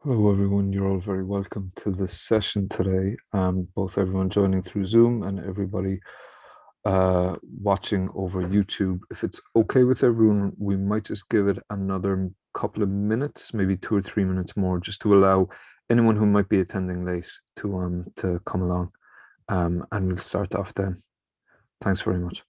Hello, everyone. You're all very welcome to this session today. Both everyone joining through Zoom and everybody watching over YouTube. If it's okay with everyone, we might just give it another couple of minutes, maybe 2 or 3 minutes more, just to allow anyone who might be attending late to come along. And we'll start off then. Thanks very much.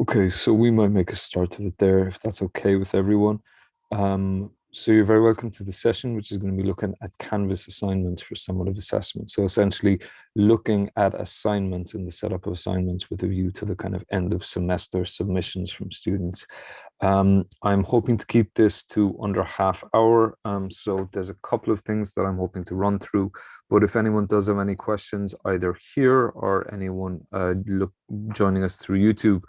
Okay, so we might make a start of it there if that's okay with everyone. So you're very welcome to the session, which is going to be looking at Canvas assignments for summative assessment. So essentially looking at assignments and the setup of assignments with a view to the kind of end of semester submissions from students. I'm hoping to keep this to under half hour. So there's a couple of things that I'm hoping to run through, but if anyone does have any questions either here or anyone joining us through YouTube,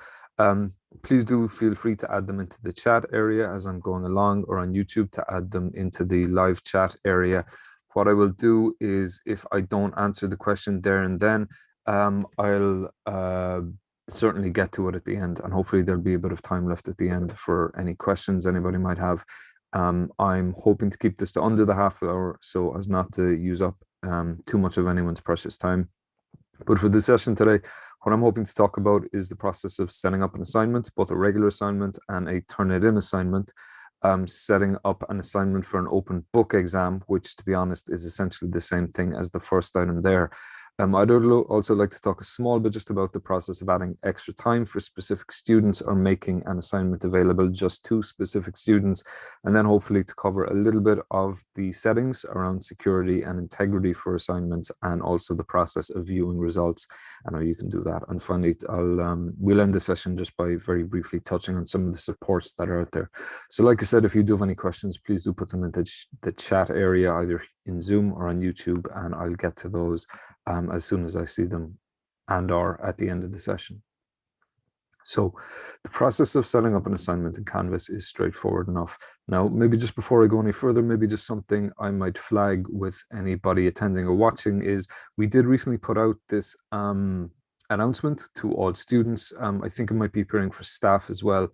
please do feel free to add them into the chat area as I'm going along, or on YouTube to add them into the live chat area. What I will do is, if I don't answer the question there and then, I'll certainly get to it at the end, and hopefully there'll be a bit of time left at the end for any questions anybody might have. I'm hoping to keep this to under the half hour so as not to use up too much of anyone's precious time. But for the session today, what I'm hoping to talk about is the process of setting up an assignment, both a regular assignment and a Turnitin assignment. Setting up an assignment for an open book exam, which, to be honest, is essentially the same thing as the first item there. I'd also like to talk a small bit just about the process of adding extra time for specific students or making an assignment available just to specific students, and then hopefully to cover a little bit of the settings around security and integrity for assignments, and also the process of viewing results and how you can do that. And finally, we'll end the session just by very briefly touching on some of the supports that are out there. So like I said, if you do have any questions, please do put them into the chat area, either in Zoom or on YouTube, and I'll get to those as soon as I see them and or at the end of the session. So the process of setting up an assignment in Canvas is straightforward enough. Now, maybe just before I go any further, maybe just something I might flag with anybody attending or watching is we did recently put out this announcement to all students. I think it might be appearing for staff as well.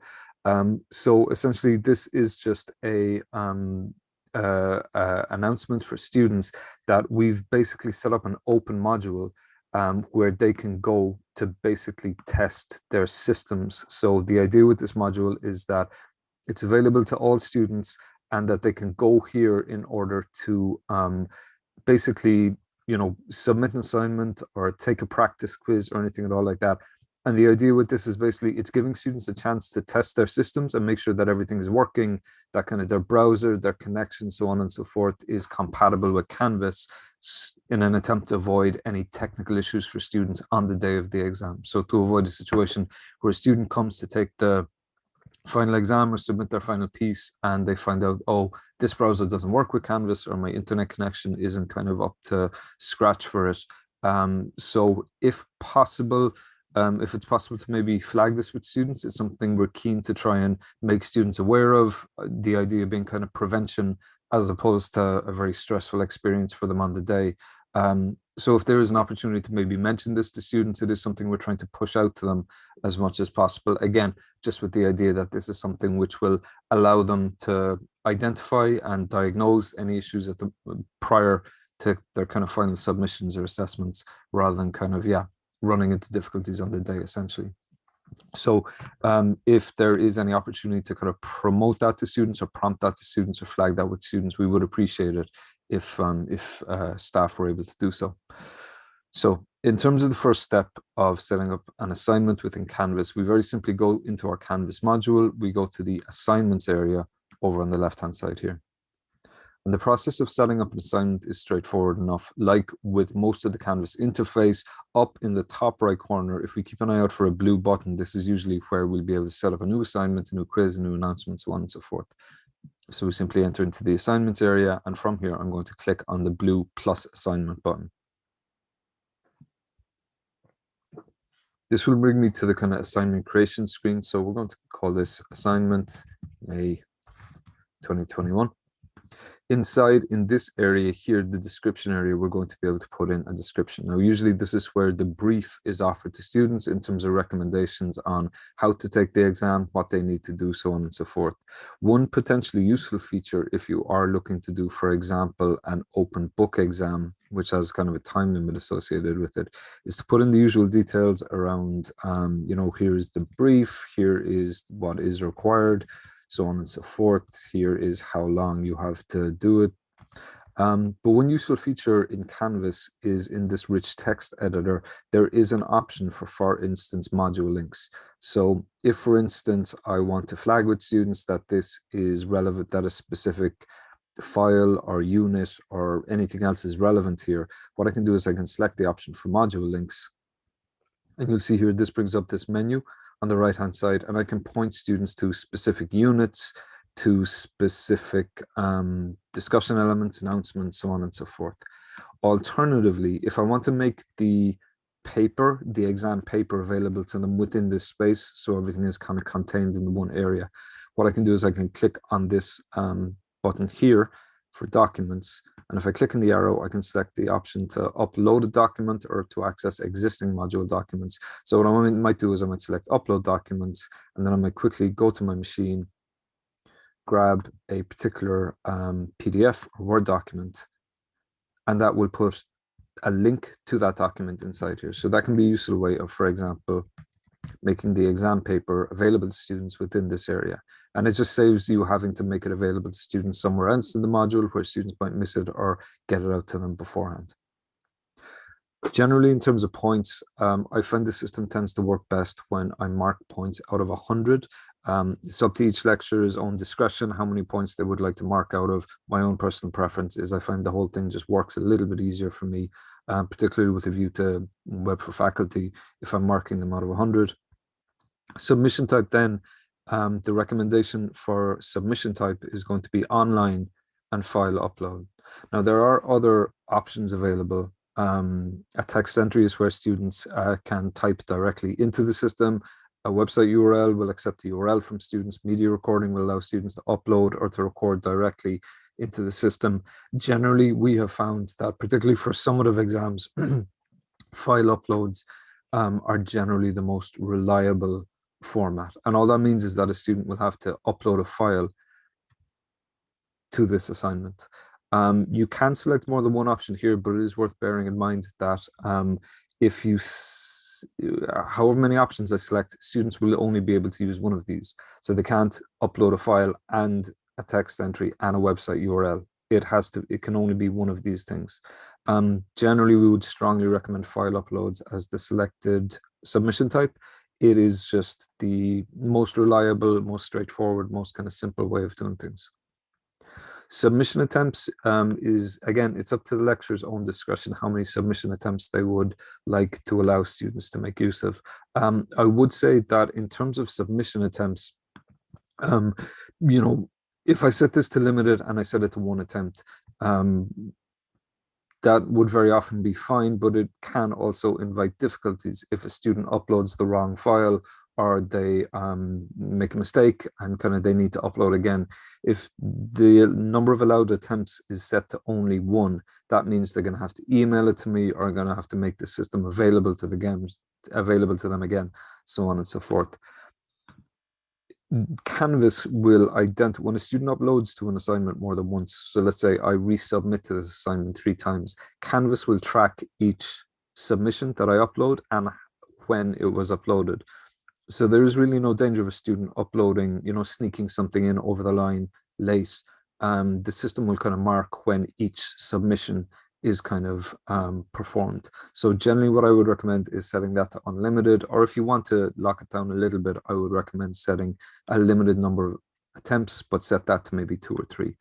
So essentially, this is just a announcement for students that we've basically set up an open module where they can go to basically test their systems. So the idea with this module is that it's available to all students and that they can go here in order to basically, submit an assignment or take a practice quiz or anything at all like that. And the idea with this is basically it's giving students a chance to test their systems and make sure that everything is working, that kind of their browser, their connection, so on and so forth, is compatible with Canvas in an attempt to avoid any technical issues for students on the day of the exam. So to avoid a situation where a student comes to take the final exam or submit their final piece and they find out, oh, this browser doesn't work with Canvas, or my internet connection isn't kind of up to scratch for it. So if possible, if it's possible to maybe flag this with students, it's something we're keen to try and make students aware of. The idea being kind of prevention as opposed to a very stressful experience for them on the day. So if there is an opportunity to maybe mention this to students, it is something we're trying to push out to them as much as possible. Again, just with the idea that this is something which will allow them to identify and diagnose any issues at the prior to their kind of final submissions or assessments, rather than kind of, yeah, running into difficulties on the day, essentially. So if there is any opportunity to kind of promote that to students or prompt that to students or flag that with students, we would appreciate it if staff were able to do so. So in terms of the first step of setting up an assignment within Canvas, we very simply go into our Canvas module. We go to the assignments area over on the left-hand side here. And the process of setting up an assignment is straightforward enough. Like with most of the Canvas interface, up in the top right corner, if we keep an eye out for a blue button, this is usually where we'll be able to set up a new assignment, a new quiz, a new announcement, so on and so forth. So we simply enter into the assignments area, and from here, I'm going to click on the blue plus assignment button. This will bring me to the kind of assignment creation screen. So we're going to call this assignment May 2021. Inside in this area here, the description area, we're going to be able to put in a description. Now, usually this is where the brief is offered to students in terms of recommendations on how to take the exam, what they need to do, so on and so forth. One potentially useful feature, if you are looking to do, for example, an open book exam, which has kind of a time limit associated with it, is to put in the usual details around, here is the brief, here is what is required, so on and so forth. Here is how long you have to do it. But one useful feature in Canvas is in this rich text editor, there is an option for instance, module links. So if, for instance, I want to flag with students that this is relevant, that a specific file or unit or anything else is relevant here, what I can do is I can select the option for module links. And you'll see here, this brings up this menu on the right hand side, and I can point students to specific units, to specific discussion elements, announcements, so on and so forth. Alternatively, if I want to make the exam paper available to them within this space, so everything is kind of contained in one area, what I can do is I can click on this button here for documents. And if I click on the arrow, I can select the option to upload a document or to access existing module documents. So what I might do is I might select upload documents, and then I might quickly go to my machine, grab a particular PDF or Word document, and that will put a link to that document inside here. So that can be a useful way of, for example, making the exam paper available to students within this area. And it just saves you having to make it available to students somewhere else in the module where students might miss it or get it out to them beforehand. Generally, in terms of points, I find the system tends to work best when I mark points out of 100. It's up to each lecturer's own discretion how many points they would like to mark out of. My own personal preference is I find the whole thing just works a little bit easier for me, particularly with a view to Web for Faculty, if I'm marking them out of 100. Submission type then, the recommendation for submission type is going to be online and file upload. Now, there are other options available. A text entry is where students can type directly into the system. A website URL will accept the URL from students. Media recording will allow students to upload or to record directly into the system. Generally, we have found that particularly for summative exams, file uploads are generally the most reliable format. And all that means is that a student will have to upload a file to this assignment. You can select more than one option here, but it is worth bearing in mind that if you however many options I select, students will only be able to use one of these. So they can't upload a file and a text entry and a website URL. It can only be one of these things. Generally, we would strongly recommend file uploads as the selected submission type. It is just the most reliable, most straightforward, most kind of simple way of doing things. Submission attempts is, again, it's up to the lecturer's own discretion how many submission attempts they would like to allow students to make use of. I would say that in terms of submission attempts, if I set this to limited and I set it to one attempt, that would very often be fine, but it can also invite difficulties if a student uploads the wrong file or they make a mistake and kind of they need to upload again. If the number of allowed attempts is set to only one, that means they're going to have to email it to me or going to have to make the system available to the games, available to them again, so on and so forth. Canvas will identify when a student uploads to an assignment more than once. So let's say I resubmit to this assignment 3 times. Canvas will track each submission that I upload and when it was uploaded. So there is really no danger of a student uploading, sneaking something in over the line late. The system will kind of mark when each submission is kind of performed. So generally what I would recommend is setting that to unlimited, or if you want to lock it down a little bit, I would recommend setting a limited number of attempts, but set that to maybe 2 or 3.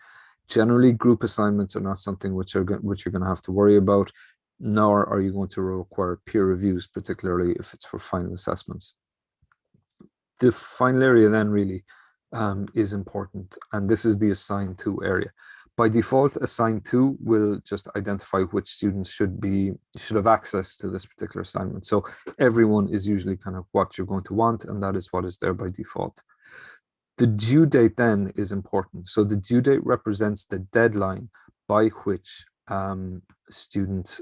Generally, group assignments are not something which you're going to have to worry about, nor are you going to require peer reviews, particularly if it's for final assessments. The final area then really is important, and this is the assign to area. By default, assign to will just identify which students should have access to this particular assignment. So everyone is usually kind of what you're going to want, and that is what is there by default. The due date then is important. So the due date represents the deadline by which students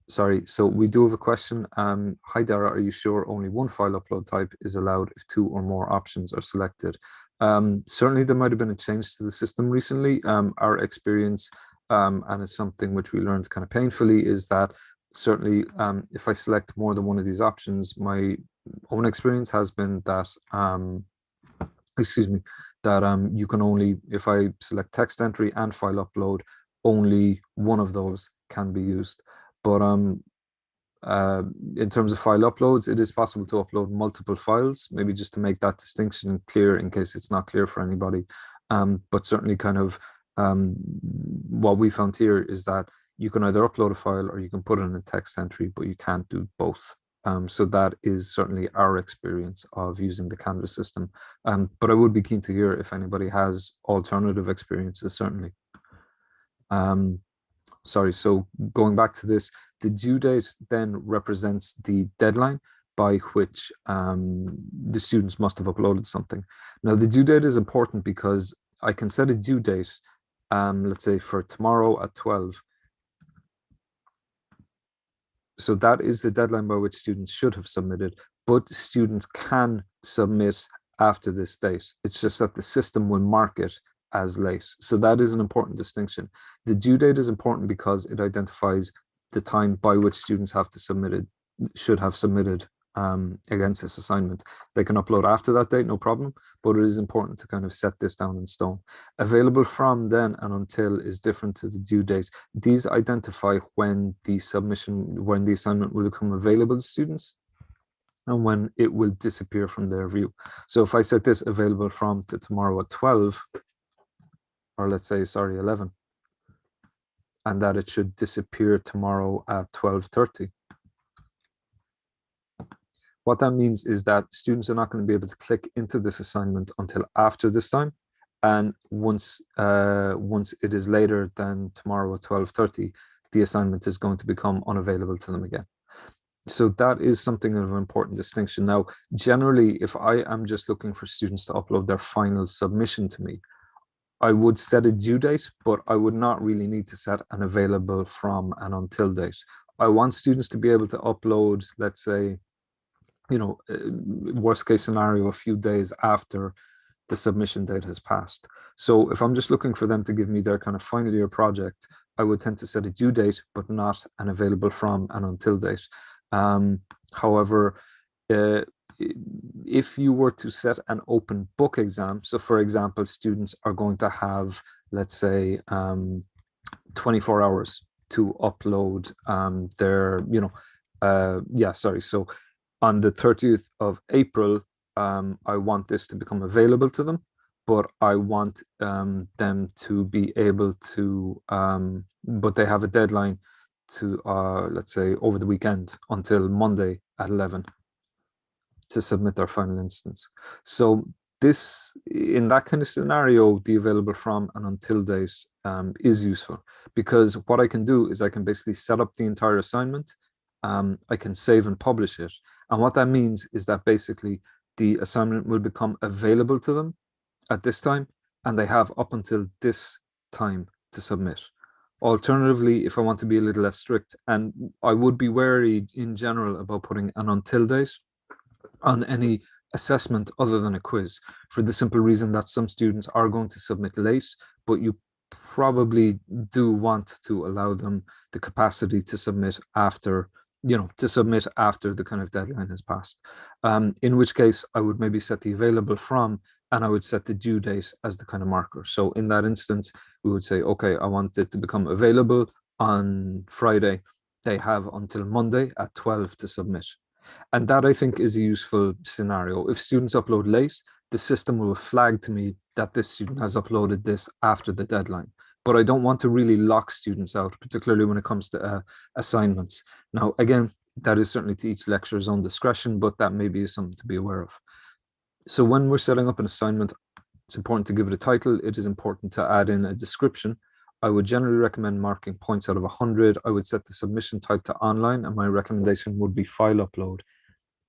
sorry, so we do have a question. Hi Dara, are you sure only one file upload type is allowed if 2 or more options are selected? Certainly there might have been a change to the system recently. Our experience, and it's something which we learned kind of painfully, is that certainly if I select more than one of these options, my own experience has been that, excuse me, that you can only, if I select text entry and file upload, only one of those can be used. But in terms of file uploads, it is possible to upload multiple files, maybe just to make that distinction clear in case it's not clear for anybody. But certainly kind of what we found here is that you can either upload a file or you can put in a text entry, but you can't do both. So that is certainly our experience of using the Canvas system. But I would be keen to hear if anybody has alternative experiences, certainly. Sorry, so going back to this, the due date then represents the deadline by which the students must have uploaded something. Now, the due date is important because I can set a due date, let's say for tomorrow at 12. So that is the deadline by which students should have submitted, but students can submit after this date. It's just that the system will mark it as late. So that is an important distinction. The due date is important because it identifies the time by which students should have submitted against this assignment. They can upload after that date, no problem, but it is important to kind of set this down in stone. Available from then and until is different to the due date. These identify when the assignment will become available to students and when it will disappear from their view. So if I set this available from to tomorrow at 12, or let's say, sorry, 11, and that it should disappear tomorrow at 12:30. What that means is that students are not going to be able to click into this assignment until after this time. And once it is later than tomorrow at 12:30, the assignment is going to become unavailable to them again. So that is something of an important distinction. Now, generally, if I am just looking for students to upload their final submission to me, I would set a due date, but I would not really need to set an available from and until date. I want students to be able to upload, let's say, worst case scenario, a few days after the submission date has passed. So if I'm just looking for them to give me their kind of final year project, I would tend to set a due date, but not an available from and until date. However, if you were to set an open book exam, so for example, students are going to have, let's say, 24 hours to upload so on the 30th of April, I want this to become available to them, but I want them to be able to, but they have a deadline to, let's say, over the weekend until Monday at 11 to submit their final instance. So this, in that kind of scenario, the available from and until date is useful, because what I can do is I can basically set up the entire assignment. I can save and publish it. And what that means is that basically the assignment will become available to them at this time, and they have up until this time to submit. Alternatively, if I want to be a little less strict, and I would be wary in general about putting an until date on any assessment other than a quiz, for the simple reason that some students are going to submit late, but you probably do want to allow them the capacity to submit after, to submit after the kind of deadline has passed. In which case, I would maybe set the available from, and I would set the due date as the kind of marker. So in that instance, we would say, okay, I want it to become available on Friday. They have until Monday at 12 to submit. And that, I think, is a useful scenario. If students upload late, the system will flag to me that this student has uploaded this after the deadline. But I don't want to really lock students out, particularly when it comes to assignments. Now, again, that is certainly to each lecturer's own discretion, but that maybe is something to be aware of. So when we're setting up an assignment, it's important to give it a title. It is important to add in a description. I would generally recommend marking points out of 100. I would set the submission type to online, and my recommendation would be file upload.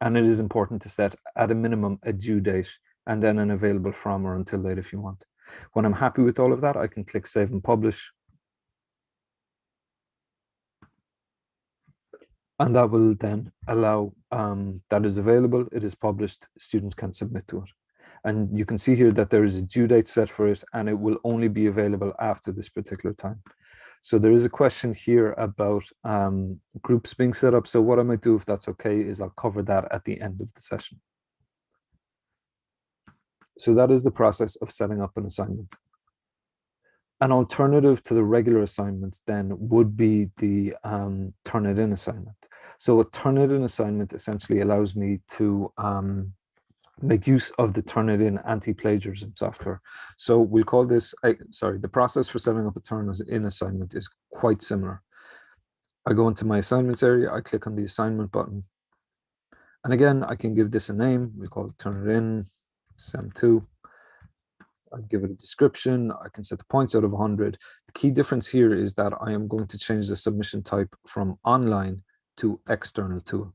And it is important to set, at a minimum, a due date and then an available from or until date if you want. When I'm happy with all of that, I can click save and publish. And that will then allow that is available, it is published, students can submit to it. And you can see here that there is a due date set for it, and it will only be available after this particular time. So there is a question here about groups being set up. So what I might do, if that's okay, is I'll cover that at the end of the session. So that is the process of setting up an assignment. An alternative to the regular assignment then would be the Turnitin assignment. So a Turnitin assignment essentially allows me to make use of the Turnitin anti-plagiarism software. So we'll call this, the process for setting up a Turnitin assignment is quite similar. I go into my assignments area, I click on the assignment button. And again, I can give this a name. We call it Turnitin SEM2. I give it a description. I can set the points out of 100. The key difference here is that I am going to change the submission type from online to external tool.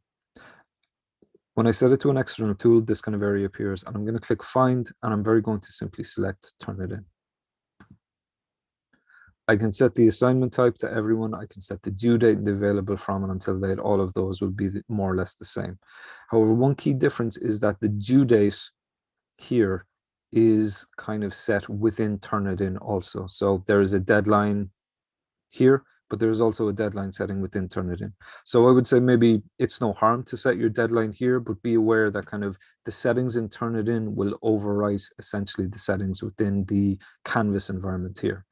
When I set it to an external tool, this kind of area appears, and I'm going to click find, and I'm going to simply select Turnitin. I can set the assignment type to everyone. I can set the due date and the available from and until date. All of those will be more or less the same. However, one key difference is that the due date here is kind of set within Turnitin also. So there is a deadline here, but there is also a deadline setting within Turnitin. So I would say maybe it's no harm to set your deadline here, but be aware that kind of the settings in Turnitin will overwrite essentially the settings within the Canvas environment here.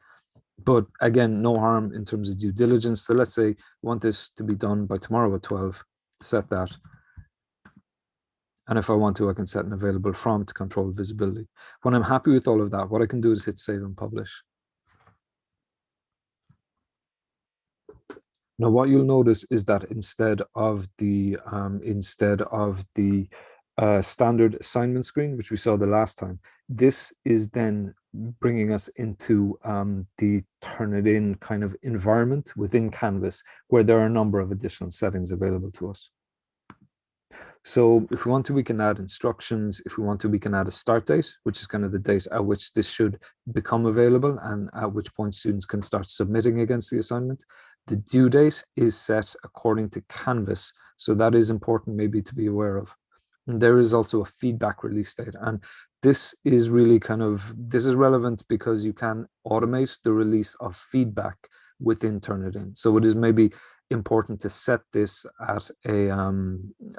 But again, no harm in terms of due diligence. So let's say you want this to be done by tomorrow at 12, set that. And if I want to, I can set an available from to control visibility. When I'm happy with all of that, what I can do is hit save and publish. Now, what you'll notice is that instead of the standard assignment screen, which we saw the last time, this is then bringing us into the Turnitin kind of environment within Canvas, where there are a number of additional settings available to us. So if we want to, we can add instructions. If we want to, we can add a start date, which is kind of the date at which this should become available and at which point students can start submitting against the assignment. The due date is set according to Canvas, so that is important maybe to be aware of. And there is also a feedback release date, and this is really this is relevant because you can automate the release of feedback within Turnitin. So it is maybe important to set this at a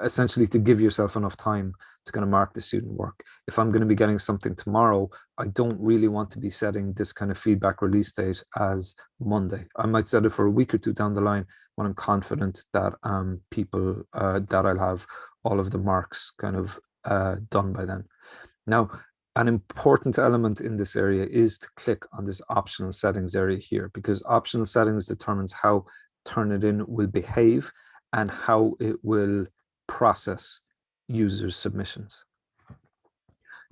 essentially to give yourself enough time to kind of mark the student work. If I'm going to be getting something tomorrow, I don't really want to be setting this kind of feedback release date as Monday. I might set it for a week or two down the line when I'm confident that that I'll have all of the marks kind of done by then. Now, an important element in this area is to click on this optional settings area here, because optional settings determines how Turnitin will behave and how it will process users' submissions.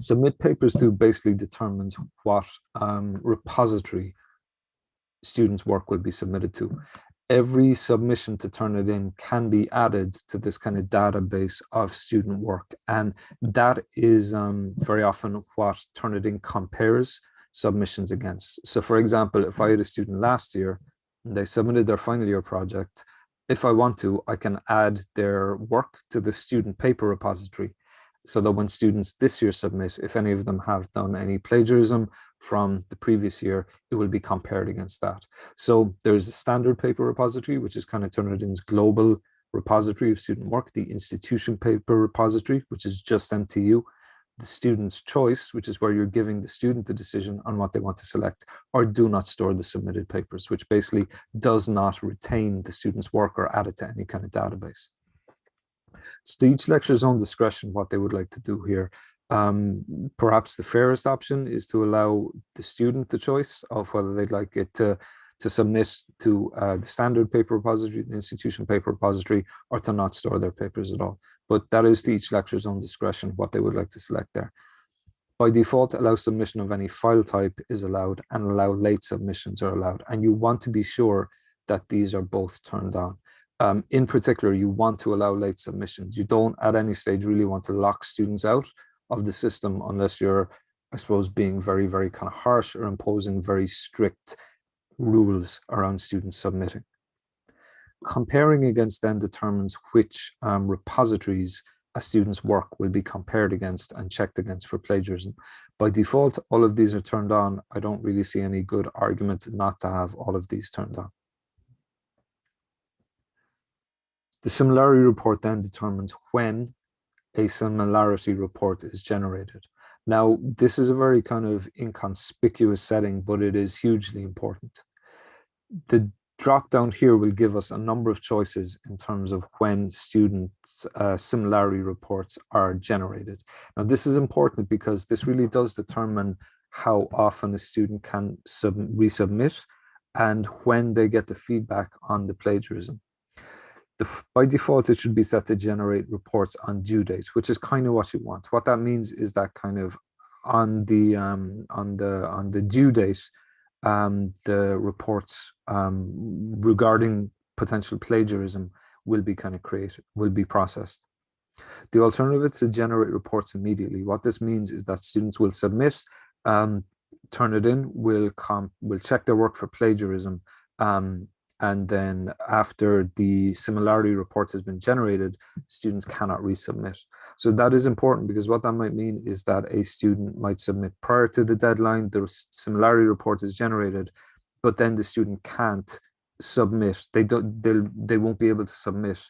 Submit papers to basically determines what repository students' work will be submitted to. every submission to Turnitin can be added to this kind of database of student work. And that is very often what Turnitin compares submissions against. So for example, if I had a student last year and they submitted their final year project, if I want to, I can add their work to the student paper repository so that when students this year submit, if any of them have done any plagiarism from the previous year, it will be compared against that. So there's a standard paper repository, which is kind of Turnitin's global repository of student work, the institution paper repository, which is just MTU, the student's choice, which is where you're giving the student the decision on what they want to select, or do not store the submitted papers, which basically does not retain the student's work or add it to any kind of database. It's to each lecturer's own discretion what they would like to do here. Perhaps the fairest option is to allow the student the choice of whether they'd like it to submit to the standard paper repository, the institution paper repository, or to not store their papers at all. But that is to each lecturer's own discretion what they would like to select there. By default, allow submission of any file type is allowed, and allow late submissions are allowed. And you want to be sure that these are both turned on. In particular, you want to allow late submissions. You don't at any stage really want to lock students out of the system unless you're, I suppose, being very, very kind of harsh or imposing very strict rules around students submitting. Comparing against then determines which repositories a student's work will be compared against and checked against for plagiarism. By default, all of these are turned on. I don't really see any good argument not to have all of these turned on. The similarity report then determines when a similarity report is generated. Now, this is a very kind of inconspicuous setting, but it is hugely important. The drop down here will give us a number of choices in terms of when students' similarity reports are generated. Now, this is important because this really does determine how often a student can resubmit and when they get the feedback on the plagiarism. By default, it should be set to generate reports on due date, which is kind of what you want. What that means is that kind of on the due date, the reports regarding potential plagiarism will be kind of created, will be processed. The alternative is to generate reports immediately. What this means is that students will submit, Turnitin, will check their work for plagiarism, and then after the similarity report has been generated, students cannot resubmit. So that is important because what that might mean is that a student might submit prior to the deadline, the similarity report is generated, but then the student can't submit. They won't be able to submit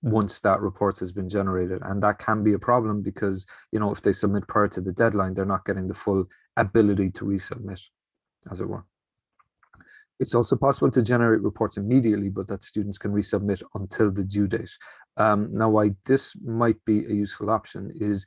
once that report has been generated. And that can be a problem because, if they submit prior to the deadline, they're not getting the full ability to resubmit, as it were. It's also possible to generate reports immediately, but that students can resubmit until the due date. Now, why this might be a useful option is,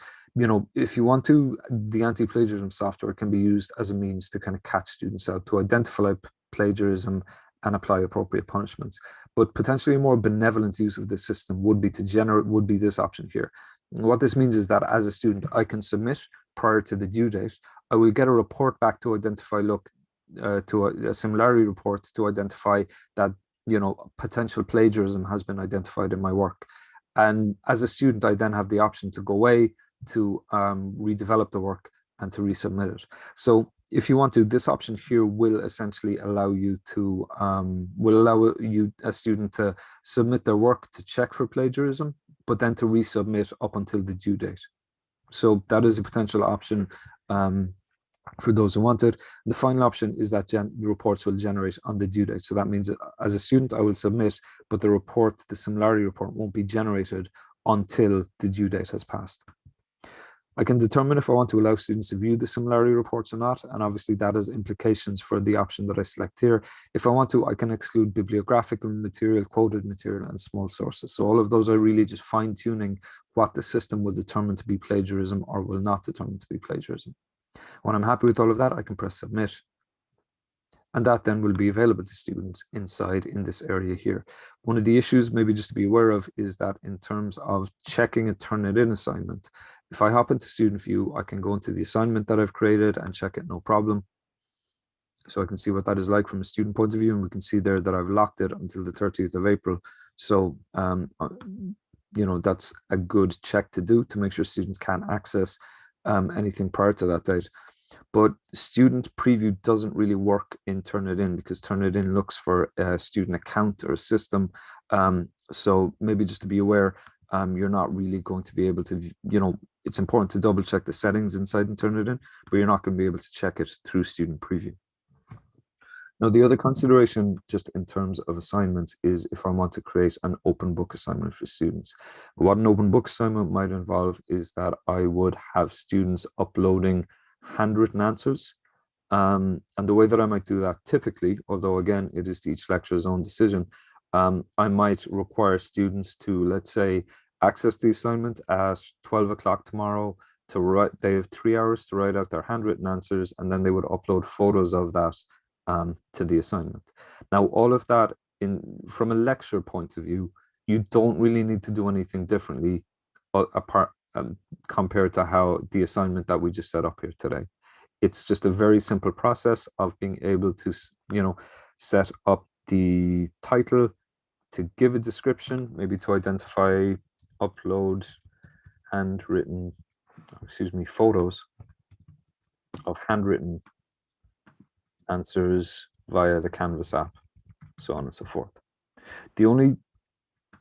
if you want to, the anti-plagiarism software can be used as a means to kind of catch students out, to identify plagiarism and apply appropriate punishments. But potentially a more benevolent use of this system would be this option here. And what this means is that as a student, I can submit prior to the due date. I will get a report back to identify, to a similarity report to identify that potential plagiarism has been identified in my work, and as a student I then have the option to go away, to redevelop the work and to resubmit it. So if you want to, this option here will essentially allow you to a student to submit their work to check for plagiarism, but then to resubmit up until the due date. So that is a potential option for those who want it. The final option is that the reports will generate on the due date. So that means that as a student, I will submit, but the similarity report won't be generated until the due date has passed. I can determine if I want to allow students to view the similarity reports or not, and obviously that has implications for the option that I select here. If I want to, I can exclude bibliographical material, quoted material, and small sources. So all of those are really just fine-tuning what the system will determine to be plagiarism or will not determine to be plagiarism. When I'm happy with all of that, I can press submit. And that then will be available to students inside in this area here. One of the issues maybe just to be aware of is that in terms of checking a Turnitin assignment, if I hop into student view, I can go into the assignment that I've created and check it, no problem. So I can see what that is like from a student point of view, and we can see there that I've locked it until the 30th of April. So, that's a good check to do to make sure students can't access anything prior to that date. But student preview doesn't really work in Turnitin because Turnitin looks for a student account or a system. So maybe just to be aware, you're not really going to be able to, it's important to double check the settings inside and Turnitin, but you're not going to be able to check it through student preview. Now, the other consideration, just in terms of assignments, is if I want to create an open book assignment for students. What an open book assignment might involve is that I would have students uploading handwritten answers. And the way that I might do that typically, although again, it is to each lecturer's own decision, I might require students to, let's say, access the assignment at 12 o'clock tomorrow to write. They have 3 hours to write out their handwritten answers, and then they would upload photos of that to the assignment. Now, all of that from a lecture point of view, you don't really need to do anything differently apart compared to how the assignment that we just set up here today. It's just a very simple process of being able to, set up the title, to give a description, maybe to identify, upload handwritten, photos of handwritten answers via the Canvas app, so on and so forth. The only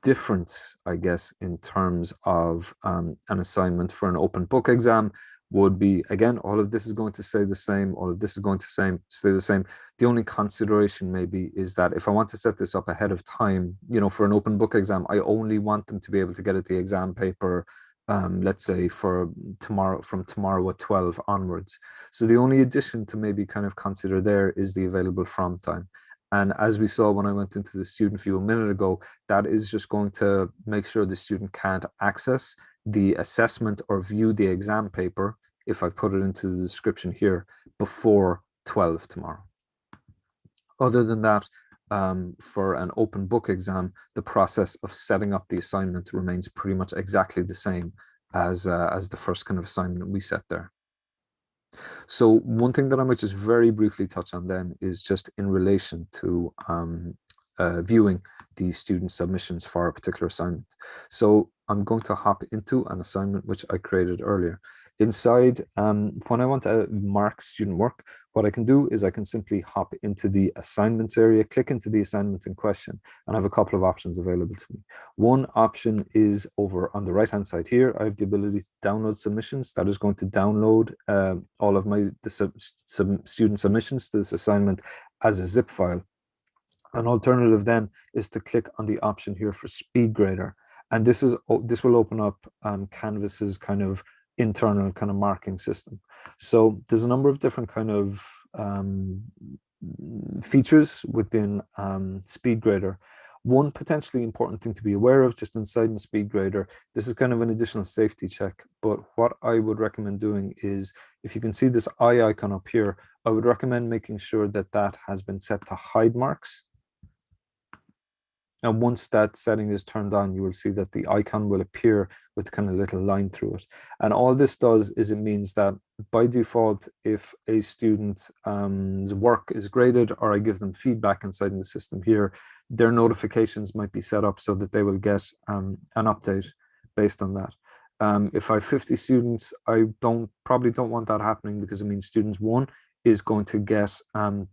difference, I guess, in terms of an assignment for an open book exam would be, again, all of this is going to stay the same, all of this is going to stay the same. The only consideration maybe is that if I want to set this up ahead of time, for an open book exam, I only want them to be able to get at the exam paper, let's say from tomorrow at 12 onwards. So the only addition to maybe kind of consider there is the available from time. And as we saw when I went into the student view a minute ago, that is just going to make sure the student can't access the assessment or view the exam paper, if I put it into the description here, before 12 tomorrow. Other than that, for an open book exam, the process of setting up the assignment remains pretty much exactly the same as the first kind of assignment we set there. So one thing that I might just very briefly touch on then is just in relation to viewing the student submissions for a particular assignment. So I'm going to hop into an assignment which I created earlier. Inside, when I want to mark student work, what I can do is I can simply hop into the assignments area, click into the assignment in question, and I have a couple of options available to me. One option is over on the right-hand side here. I have the ability to download submissions. That is going to download all of student submissions to this assignment as a zip file. An alternative then is to click on the option here for Speedgrader. And this will open up Canvas's kind of internal kind of marking system. So there's a number of different kind of features within Speedgrader. One potentially important thing to be aware of just inside in Speedgrader, this is kind of an additional safety check, but what I would recommend doing is, if you can see this eye icon up here, I would recommend making sure that that has been set to hide marks. And once that setting is turned on, you will see that the icon will appear with kind of a little line through it. And all this does is it means that by default, if a student's work is graded or I give them feedback inside in the system here, their notifications might be set up so that they will get an update based on that. If I have 50 students, I probably don't want that happening, because it means student 1 is going to get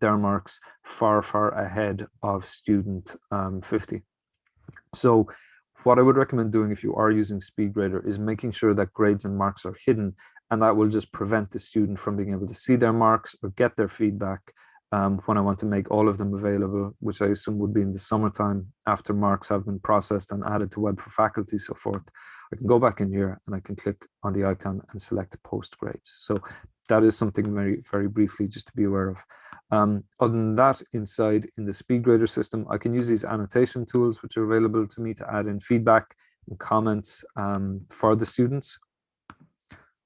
their marks far, far ahead of student 50. So what I would recommend doing if you are using Speedgrader is making sure that grades and marks are hidden, and that will just prevent the student from being able to see their marks or get their feedback when I want to make all of them available, which I assume would be in the summertime after marks have been processed and added to Web for Faculty, so forth. I can go back in here and I can click on the icon and select post grades. So that is something very, very briefly just to be aware of. Other than that, inside in the Speedgrader system, I can use these annotation tools, which are available to me to add in feedback and comments for the students.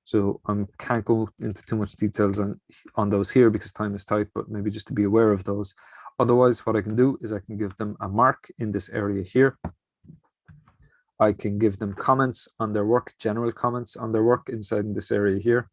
So I can't go into too much details on those here because time is tight, but maybe just to be aware of those. Otherwise, what I can do is I can give them a mark in this area here. I can give them comments on their work, general comments on their work inside in this area here.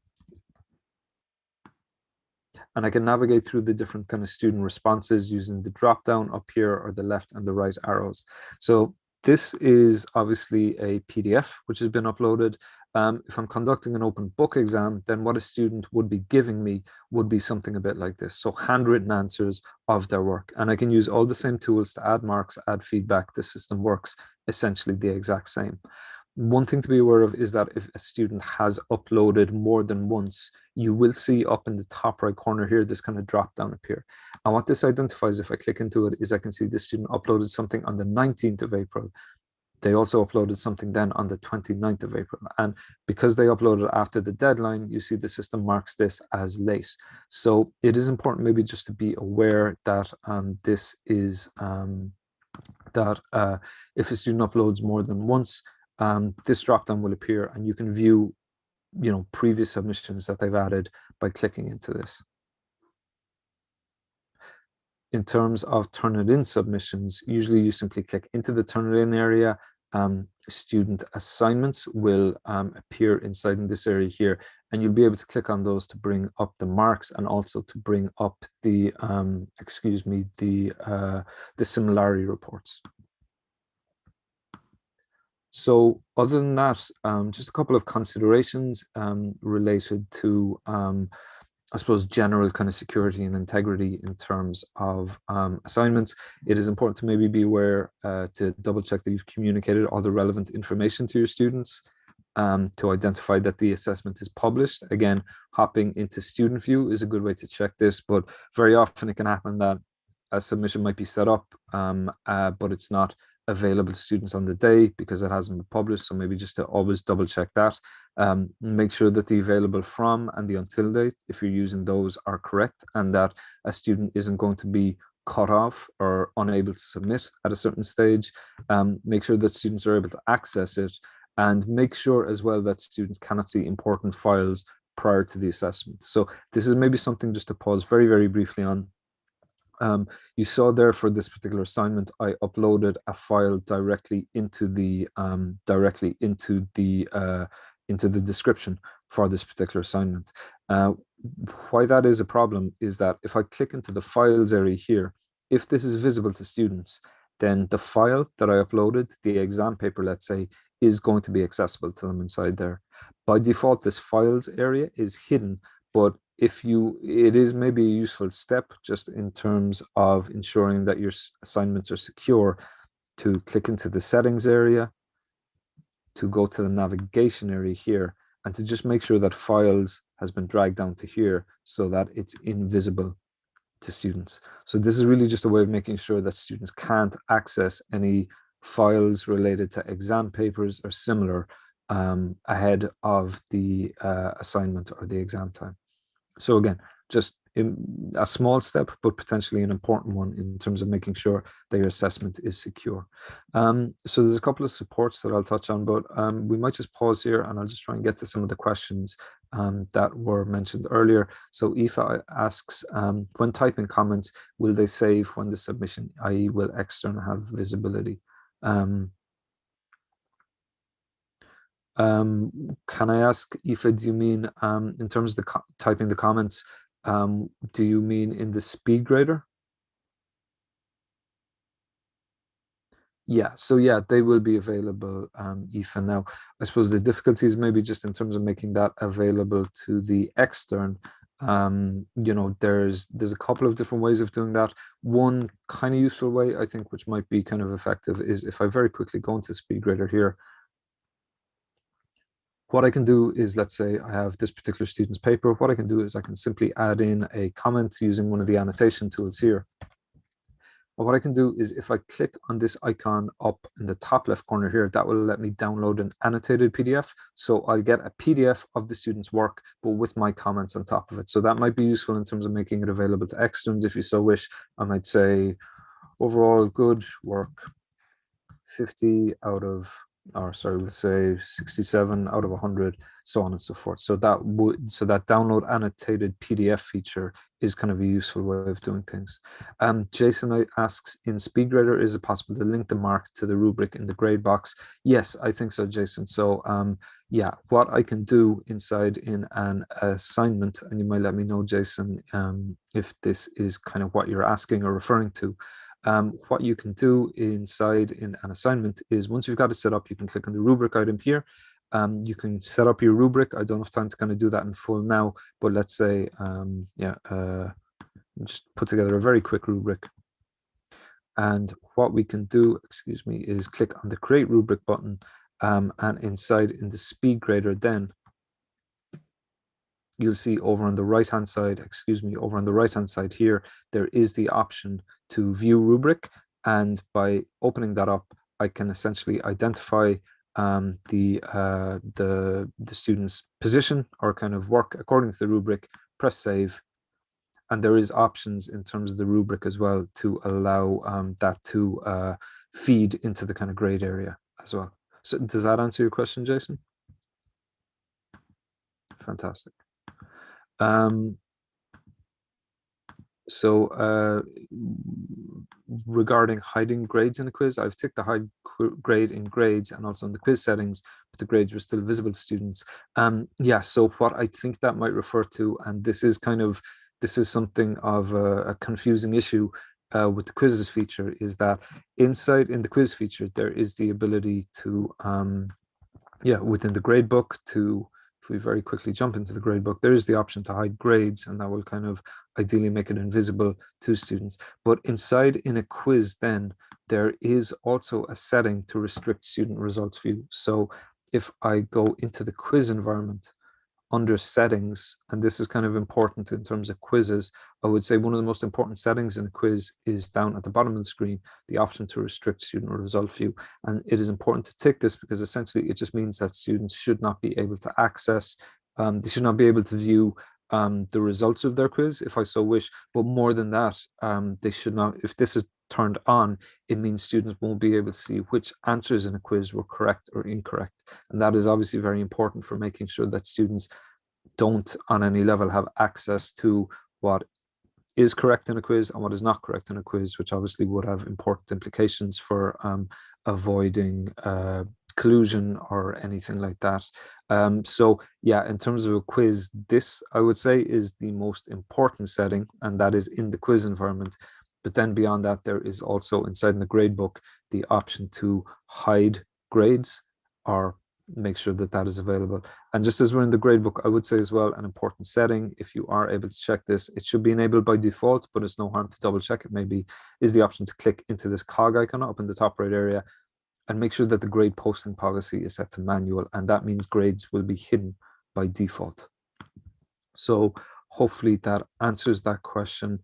and I can navigate through the different kind of student responses using the drop down up here or the left and the right arrows. So this is obviously a PDF which has been uploaded. If I'm conducting an open book exam, then what a student would be giving me would be something a bit like this. So handwritten answers of their work. And I can use all the same tools to add marks, add feedback. The system works essentially the exact same. One thing to be aware of is that if a student has uploaded more than once, you will see up in the top right corner here, this kind of drop down appear. And what this identifies, if I click into it, is I can see this student uploaded something on the 19th of April. They also uploaded something then on the 29th of April. And because they uploaded after the deadline, you see the system marks this as late. So it is important maybe just to be aware that this is that if a student uploads more than once, this dropdown will appear and you can view, previous submissions that they've added by clicking into this. In terms of Turnitin submissions, usually you simply click into the Turnitin area. Student assignments will appear inside in this area here, and you'll be able to click on those to bring up the marks and also to bring up the the similarity reports. So other than that, just a couple of considerations related to I suppose, general kind of security and integrity in terms of assignments. It is important to maybe be aware to double check that you've communicated all the relevant information to your students to identify that the assessment is published. Again, hopping into student view is a good way to check this, but very often it can happen that a submission might be set up, but it's not available to students on the day because it hasn't been published. So maybe just to always double check that. Make sure that the available from and the until date, if you're using those, are correct, and that a student isn't going to be cut off or unable to submit at a certain stage. Make sure that students are able to access it, and make sure as well that students cannot see important files prior to the assessment. So this is maybe something just to pause very, very briefly on. You saw there for this particular assignment, I uploaded a file directly into the description for this particular assignment. Why that is a problem is that if I click into the files area here, if this is visible to students, then the file that I uploaded, the exam paper, let's say, is going to be accessible to them inside there. By default, this files area is hidden, but it is maybe a useful step just in terms of ensuring that your assignments are secure, to click into the settings area, to go to the navigation area here, and to just make sure that files has been dragged down to here so that it's invisible to students. So this is really just a way of making sure that students can't access any files related to exam papers or similar ahead of the assignment or the exam time. So again, just a small step, but potentially an important one in terms of making sure that your assessment is secure. So there's a couple of supports that I'll touch on, but we might just pause here and I'll just try and get to some of the questions that were mentioned earlier. So Aoife asks, when typing comments, will they save when the submission, i.e. will external have visibility? Can I ask, Aoife, do you mean in terms of the typing the comments, do you mean in the Speedgrader? Yeah, so yeah, they will be available, Aoife. Now, I suppose the difficulty is maybe just in terms of making that available to the extern. There's a couple of different ways of doing that. One kind of useful way, I think, which might be kind of effective, is if I very quickly go into Speedgrader here. What I can do is, let's say I have this particular student's paper. What I can do is I can simply add in a comment using one of the annotation tools here. And what I can do is if I click on this icon up in the top left corner here, that will let me download an annotated PDF. So I'll get a PDF of the student's work, but with my comments on top of it. So that might be useful in terms of making it available to externs if you so wish. I might say, overall good work, 50 out of, or sorry, we'll say 67 out of 100, so on and so forth. So that download annotated PDF feature is kind of a useful way of doing things. Jason asks, in Speedgrader, is it possible to link the mark to the rubric in the grade box? Yes, I think so, Jason. So Yeah, what I can do inside in an assignment, and you might let me know, Jason, if this is kind of what you're asking or referring to. What you can do inside in an assignment is once you've got it set up, you can click on the rubric item here. You can set up your rubric. I don't have time to kind of do that in full now, but let's say, just put together a very quick rubric. And what we can do, excuse me, is click on the create rubric button, and inside in the Speedgrader, then you'll see over on the right hand side, over on the right hand side here, there is the option to view rubric. And by opening that up, I can essentially identify the student's position or kind of work according to the rubric, press save. And there is options in terms of the rubric as well to allow that to feed into the kind of grade area as well. So does that answer your question, Jason? Fantastic. So regarding hiding grades in a quiz, I've ticked the hide grade in grades and also in the quiz settings, but the grades were still visible to students. Yeah, so what I think that might refer to, and this is something of a confusing issue with the quizzes feature, is that inside in the quiz feature, there is the ability to, within the gradebook to, if we very quickly jump into the gradebook, there is the option to hide grades, and that will kind of ideally make it invisible to students. But inside in a quiz, then there is also a setting to restrict student results view. So if I go into the quiz environment, under settings, and this is kind of important in terms of quizzes, I would say one of the most important settings in a quiz is down at the bottom of the screen, the option to restrict student result view. And it is important to tick this because essentially it just means that students should not be able to access, they should not be able to view the results of their quiz if I so wish. But more than that, they should not, if this is turned on, it means students won't be able to see which answers in a quiz were correct or incorrect. And that is obviously very important for making sure that students don't on any level have access to what is correct in a quiz and what is not correct in a quiz, which obviously would have important implications for avoiding collusion or anything like that. So yeah, in terms of a quiz, this I would say is the most important setting, and that is in the quiz environment. But then beyond that, there is also inside in the gradebook the option to hide grades or make sure that that is available. And just as we're in the gradebook, I would say as well, an important setting, if you are able to check this, it should be enabled by default, but it's no harm to double check it maybe, is the option to click into this cog icon up in the top right area and make sure that the grade posting policy is set to manual. And that means grades will be hidden by default. So hopefully that answers that question.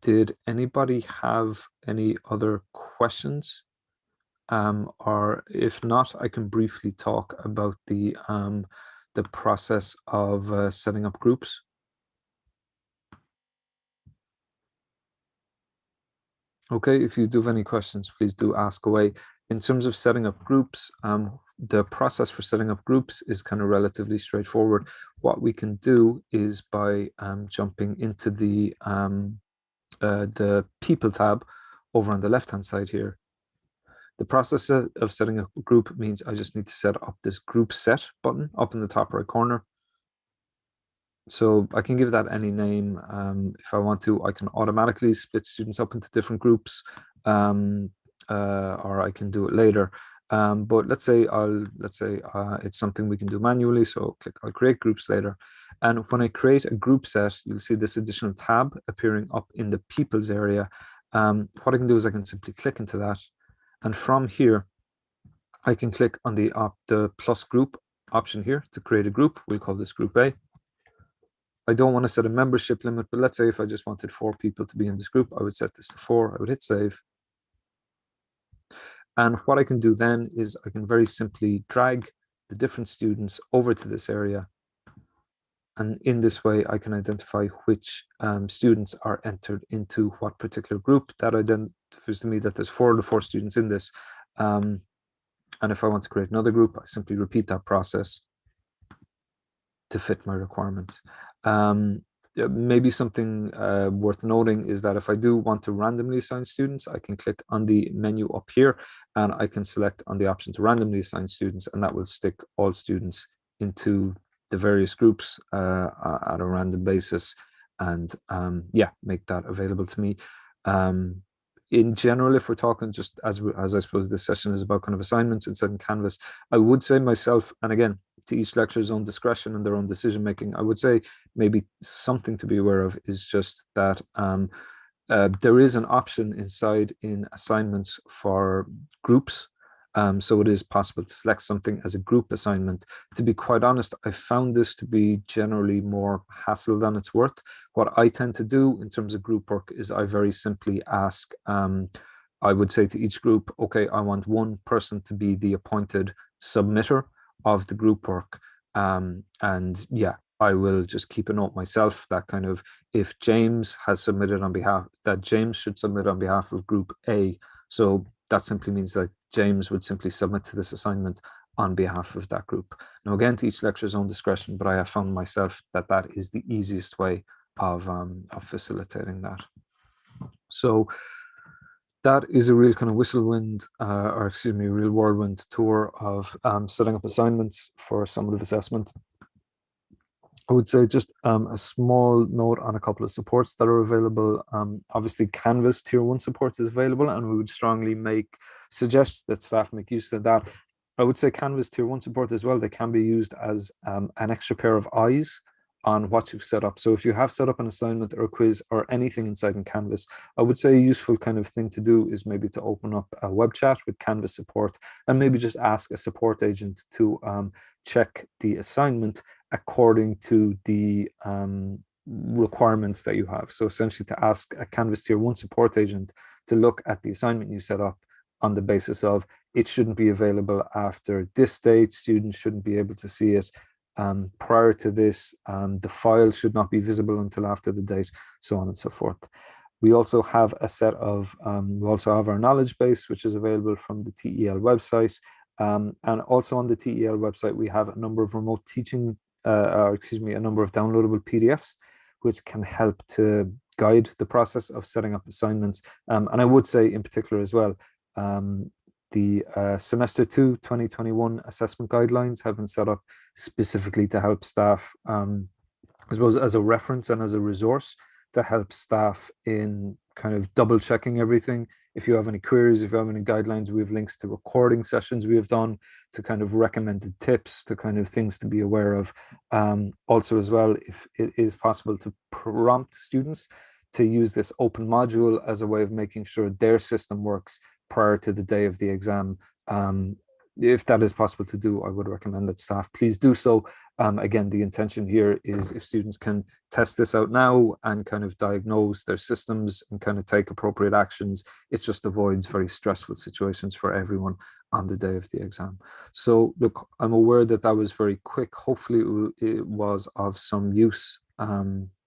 Did anybody have any other questions? Or if not, I can briefly talk about the process of setting up groups. Okay, if you do have any questions, please do ask away. In terms of setting up groups, the process for setting up groups is kind of relatively straightforward. What we can do is by jumping into the People tab over on the left-hand side here. The process of setting a group means I just need to set up this group set button up in the top right corner. So I can give that any name. If I want to, I can automatically split students up into different groups, or I can do it later. But let's say it's something we can do manually. So I'll create groups later. And when I create a group set, you'll see this additional tab appearing up in the people's area. What I can do is I can simply click into that. And from here, I can click on the plus group option here to create a group. We'll call this group A. I don't want to set a membership limit, but let's say if I just wanted 4 people to be in this group, I would set this to 4. I would hit save. And what I can do then is I can very simply drag the different students over to this area. And in this way, I can identify which students are entered into what particular group. That identifies to me that there's 4 of the 4 students in this. And if I want to create another group, I simply repeat that process to fit my requirements. maybe something worth noting is that if I do want to randomly assign students, I can click on the menu up here and I can select on the option to randomly assign students, and that will stick all students into the various groups at a random basis, and yeah, make that available to me. In general, if we're talking just as I suppose this session is about kind of assignments inside in Canvas, I would say myself, and again, to each lecturer's own discretion and their own decision making, I would say maybe something to be aware of is just that there is an option inside in assignments for groups. So it is possible to select something as a group assignment. To be quite honest, I found this to be generally more hassle than it's worth. What I tend to do in terms of group work is I very simply ask, I would say to each group, okay, I want one person to be the appointed submitter of the group work. And yeah, I will just keep a note myself that kind of if James has submitted on behalf, that James should submit on behalf of group A. So that simply means that James would simply submit to this assignment on behalf of that group. Now, again, to each lecturer's own discretion, but I have found myself that that is the easiest way of facilitating that. So that is a real kind of whirlwind, or excuse me, real whirlwind tour of setting up assignments for summative assessment. I would say just a small note on a couple of supports that are available. Obviously, Canvas Tier 1 support is available, and we would strongly suggest that staff make use of that. I would say Canvas Tier 1 support as well, they can be used as an extra pair of eyes on what you've set up. So if you have set up an assignment or a quiz or anything inside in Canvas, I would say a useful kind of thing to do is maybe to open up a web chat with Canvas support and maybe just ask a support agent to check the assignment according to the requirements that you have. So essentially to ask a Canvas Tier 1 support agent to look at the assignment you set up on the basis of it shouldn't be available after this date, students shouldn't be able to see it prior to this, the file should not be visible until after the date, so on and so forth. We also have a set of, we also have our knowledge base, which is available from the TEL website. And also on the TEL website, we have a number of remote teaching, or excuse me, a number of downloadable PDFs, which can help to guide the process of setting up assignments. And I would say in particular as well, the Semester 2 2021 assessment guidelines have been set up specifically to help staff, I suppose, as a reference and as a resource to help staff in kind of double checking everything. If you have any queries, if you have any guidelines, we have links to recording sessions we have done, to kind of recommended tips, to kind of things to be aware of. Also as well, if it is possible to prompt students to use this open module as a way of making sure their system works prior to the day of the exam. If that is possible to do, I would recommend that staff please do so. Again, the intention here is if students can test this out now and kind of diagnose their systems and kind of take appropriate actions, it just avoids very stressful situations for everyone on the day of the exam. So look, I'm aware that that was very quick. Hopefully it was of some use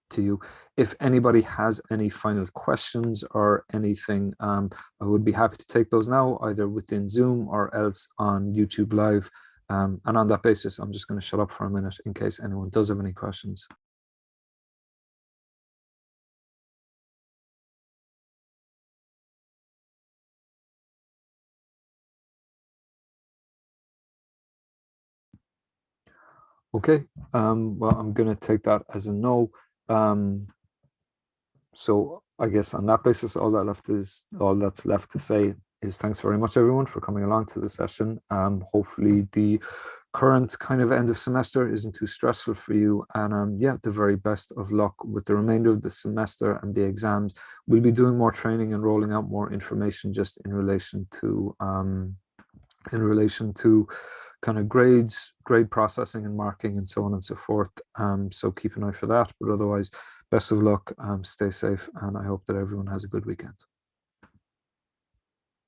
to you. If anybody has any final questions or anything, I would be happy to take those now, either within Zoom or else on YouTube Live. And on that basis, I'm just going to shut up for a minute in case anyone does have any questions. Okay, well, I'm going to take that as a no. So I guess on that basis, all that's left to say is thanks very much, everyone, for coming along to the session. Hopefully the current kind of end of semester isn't too stressful for you. And yeah, the very best of luck with the remainder of the semester and the exams. We'll be doing more training and rolling out more information just in relation to kind of grades, grade processing and marking and so on and so forth. So keep an eye for that. But otherwise, best of luck, stay safe, and I hope that everyone has a good weekend.